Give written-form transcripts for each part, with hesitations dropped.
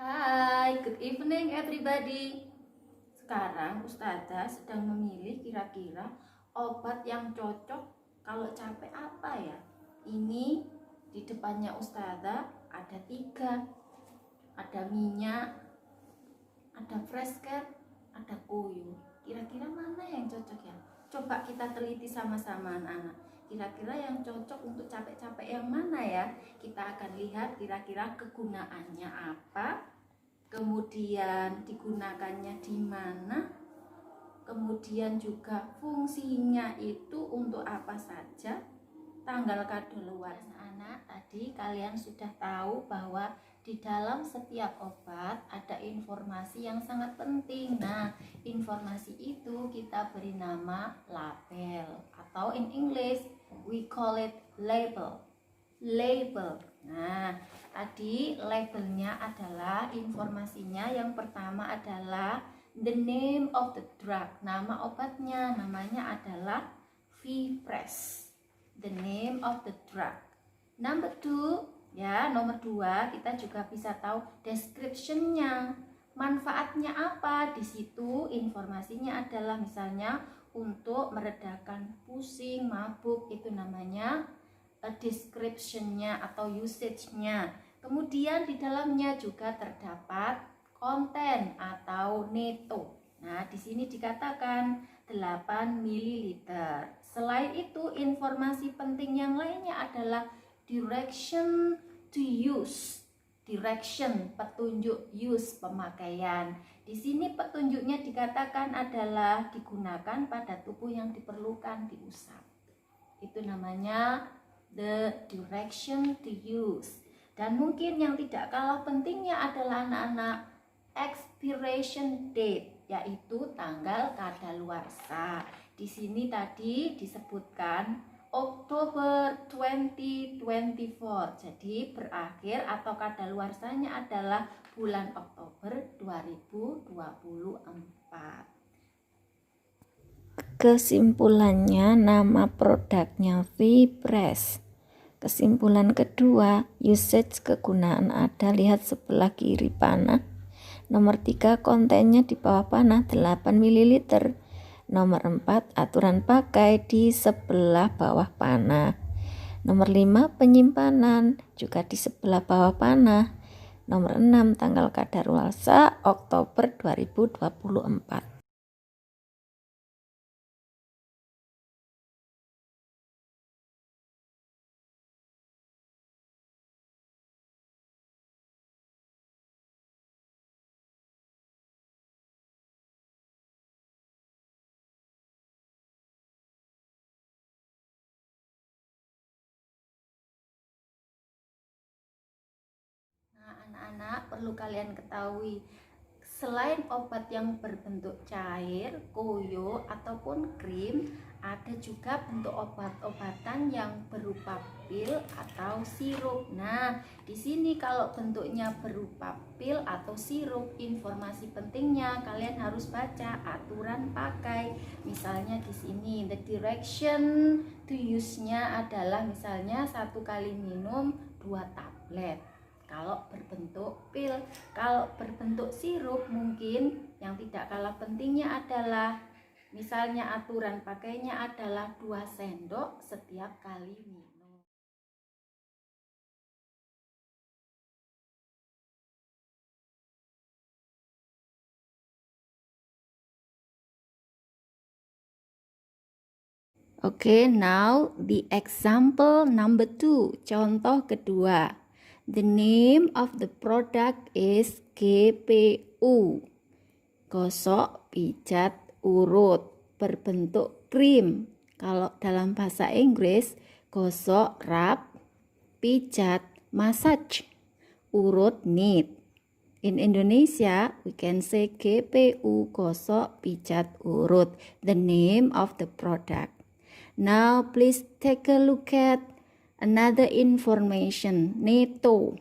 Hai, good evening everybody. Sekarang Ustazah sedang memilih kira-kira obat yang cocok kalau capek apa ya. Ini di depannya Ustazah ada 3. Ada minyak, ada fresh care, ada koyo. Kira-kira mana yang cocok ya? Coba kita teliti sama-sama anak-anak. Kira-kira yang cocok untuk capek-capek yang mana ya? Kita akan lihat kira-kira kegunaannya apa, kemudian digunakannya di mana, kemudian juga fungsinya itu untuk apa saja, tanggal kadaluarsa. Anak, tadi kalian sudah tahu bahwa di dalam setiap obat ada informasi yang sangat penting. Nah, informasi itu kita beri nama label atau in English we call it label. Nah, tadi labelnya adalah informasinya. Yang pertama adalah the name of the drug. Nama obatnya, namanya adalah V-Press. The name of the drug. Nomor 2, kita juga bisa tahu description-nya. Manfaatnya apa? Di situ informasinya adalah misalnya untuk meredakan pusing, mabuk, itu namanya description-nya atau usage-nya. Kemudian di dalamnya juga terdapat konten atau neto. Nah, di sini dikatakan 8 ml. Selain itu, informasi penting yang lainnya adalah direction to use. Direction, petunjuk, use, pemakaian. Di sini petunjuknya dikatakan adalah digunakan pada tubuh yang diperlukan diusap. Itu namanya the direction to use. Dan mungkin yang tidak kalah pentingnya adalah anak-anak expiration date, yaitu tanggal kadaluarsa. Di sini tadi disebutkan Oktober 2024. Jadi berakhir atau kadaluarsanya adalah bulan Oktober 2024. Kesimpulannya, nama produknya V-Press. Kesimpulan kedua, usage kegunaan ada, lihat sebelah kiri panah. Nomor 3, kontennya di bawah panah 8 ml. Nomor 4, aturan pakai di sebelah bawah panah. Nomor 5, penyimpanan juga di sebelah bawah panah. Nomor 6, tanggal kadaluarsa Oktober 2024. Anak-anak, perlu kalian ketahui, selain obat yang berbentuk cair, koyo, ataupun krim, ada juga bentuk obat-obatan yang berupa pil atau sirup. Nah, di sini kalau bentuknya berupa pil atau sirup, informasi pentingnya kalian harus baca aturan pakai. Misalnya di sini the direction to use-nya adalah misalnya 1 kali minum 2 tablet. Kalau berbentuk pil, kalau berbentuk sirup mungkin yang tidak kalah pentingnya adalah misalnya aturan pakainya adalah 2 sendok setiap kali minum. Okay, now the example number 2, contoh kedua. The name of the product is GPU. Gosok, pijat, urut, berbentuk krim. Kalau dalam bahasa Inggris, gosok, rub, pijat, massage, urut, knead. In Indonesia, we can say GPU, gosok, pijat, urut, the name of the product. Now please take a look at another information, neto.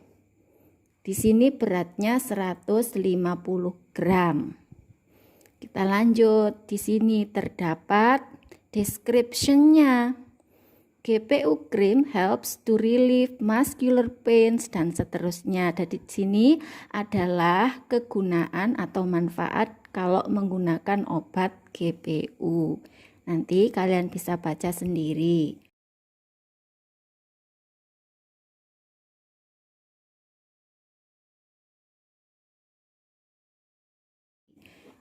Di sini beratnya 150 gram. Kita lanjut. Di sini terdapat description-nya. GPU cream helps to relieve muscular pains dan seterusnya. Jadi di sini adalah kegunaan atau manfaat kalau menggunakan obat GPU. Nanti kalian bisa baca sendiri.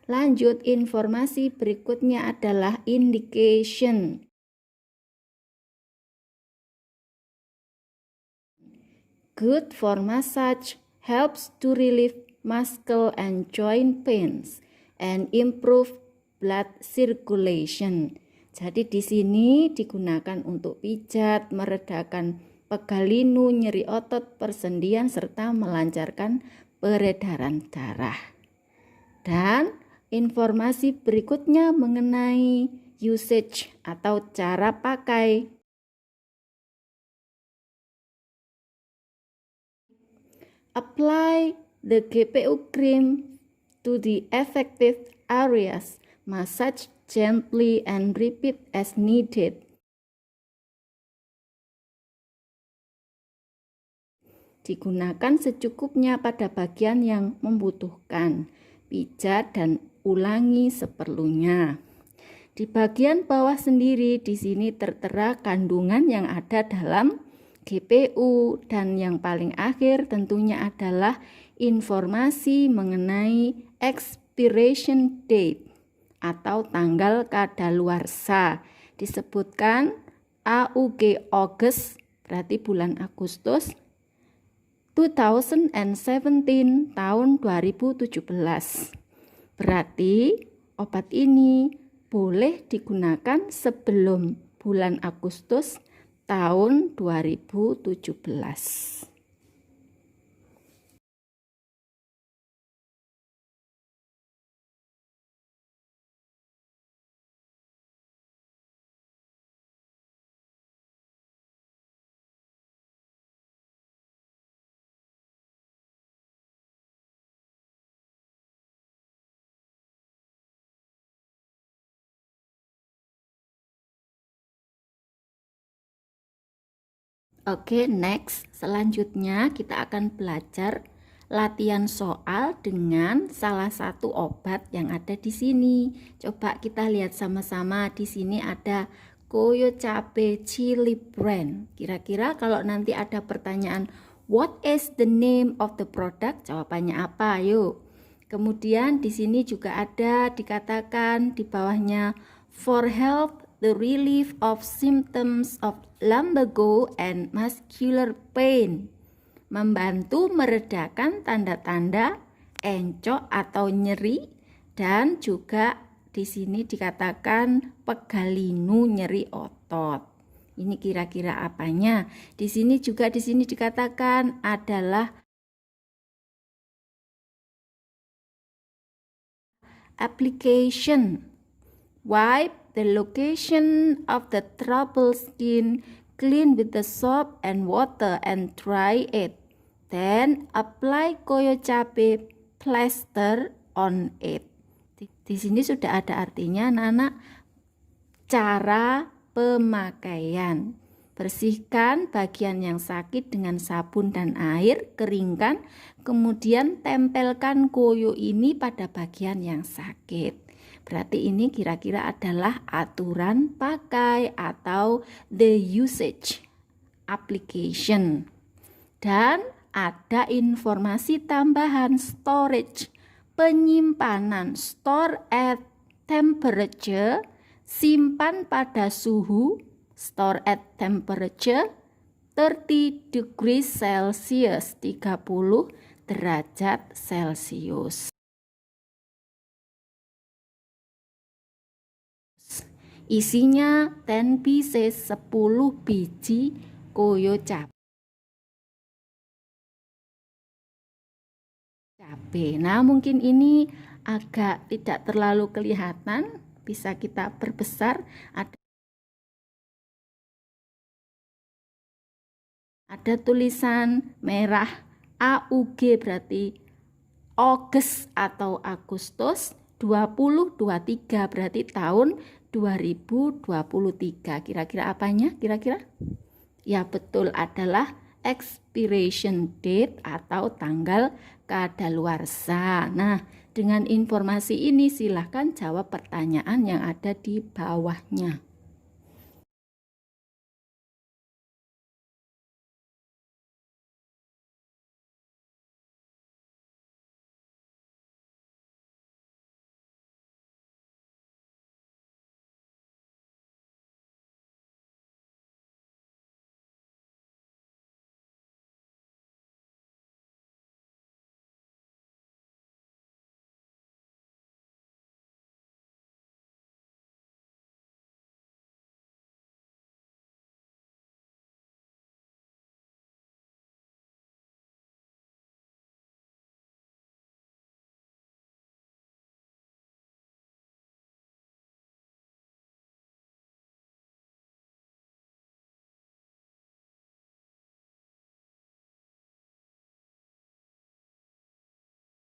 Lanjut, informasi berikutnya adalah indication. Good for massage, helps to relieve muscle and joint pains and improve blood circulation. Jadi di sini digunakan untuk pijat, meredakan pegal linu, nyeri otot, persendian serta melancarkan peredaran darah. Dan informasi berikutnya mengenai usage atau cara pakai. Apply the GPU cream to the affected areas. Massage gently and repeat as needed. Digunakan secukupnya pada bagian yang membutuhkan. Pijat dan ulangi seperlunya. Di bagian bawah sendiri di sini tertera kandungan yang ada dalam GPU, dan yang paling akhir tentunya adalah informasi mengenai expiration date atau tanggal kadaluarsa. Disebutkan AUG August, berarti bulan Agustus 2017, tahun 2017. Berarti obat ini boleh digunakan sebelum bulan Agustus tahun 2017. Oke, next. Selanjutnya kita akan belajar latihan soal dengan salah satu obat yang ada di sini. Coba kita lihat sama-sama. Di sini ada Coyocape Chili Brand. Kira-kira kalau nanti ada pertanyaan, what is the name of the product? Jawabannya apa? Yuk. Kemudian di sini juga ada dikatakan di bawahnya for help the relief of symptoms of lumbago and muscular pain. Membantu meredakan tanda-tanda encok atau nyeri, dan juga di sini dikatakan pegal linu, nyeri otot. Ini kira-kira apanya? Di sini juga dikatakan adalah application. Wipe the location of the troubled skin, clean with the soap and water and dry it. Then apply Coyocape plaster on it. Di sini sudah ada artinya, anak-anak. Cara pemakaian. Bersihkan bagian yang sakit dengan sabun dan air, keringkan, kemudian tempelkan koyo ini pada bagian yang sakit. Berarti ini kira-kira adalah aturan pakai atau the usage application. Dan ada informasi tambahan storage, penyimpanan, store at temperature, simpan pada suhu, store at temperature 30 degrees Celsius, 30 derajat Celsius. Isinya 10 pieces, 10 biji Coyocape. Nah, mungkin ini agak tidak terlalu kelihatan, bisa kita perbesar. Ada tulisan merah AUG, berarti August atau Agustus 2023, berarti tahun 2023. Kira-kira apanya? Kira-kira? Ya betul, adalah expiration date atau tanggal kadaluarsa. Nah, dengan informasi ini silahkan jawab pertanyaan yang ada di bawahnya.